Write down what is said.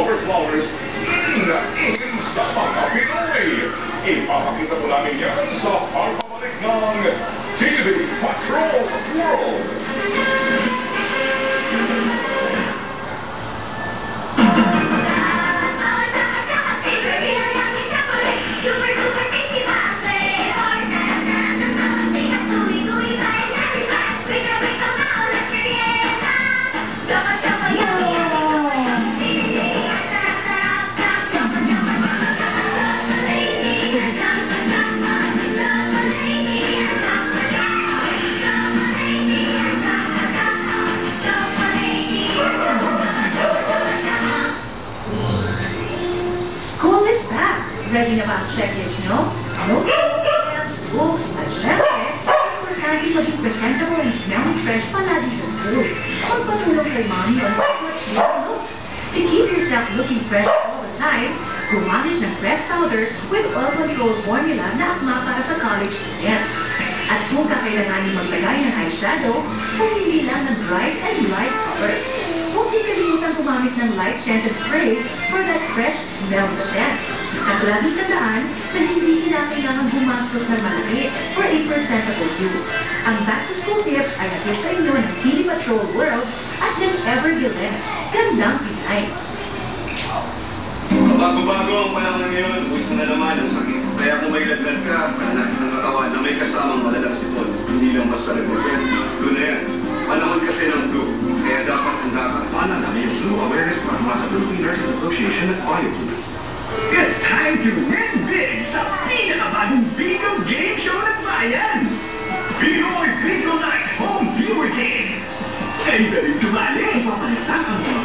overflowers. Ingin sa mga Pinoy. Ipapakita po namin yan sa pagbabalik ng TV Patrol World. Ready na ba ang checklist nyo? Notebooks, books, at syempre, importante maging presentable and smelling fresh palagi sa school. Magpatulong kay mommy on what she knows. To keep yourself looking fresh all the time, gumamit ng fresh powder with oil-controlled formula na akma para sa college students. At kung kakailanganin maglagay ng eyeshadow, pumili lang ng bright and light colors. Huwag din kalimutan gumamit ng light-scented spray for that fresh smell scent. At lagi tandaan na hindi kailangan gumastos ng malaki for a presentable you. Ang back-to-school tips ay hatid sa inyo ng TV Patrol World at Jen Evergillen. Gandang Pinay! Bago-bago ang panahon ngayon, gusto na naman ang sakit. Kaya kung may lagnat ka, pananakit ng katawan na may kasamang malalang sipon, hindi lang basta nag-report. Doon na yan. Panahon kasi ng flu. Kaya dapat handa ka. Paalala, may Flu Awareness Month sa Philippine Nurses Association at BioFlu. It's time to win big sa pinakabagong Bigo Game Show ng Bayan! Pinoy Bigo Night Home Viewer Game! Ay, galing tumali! Ipapalitan ang mga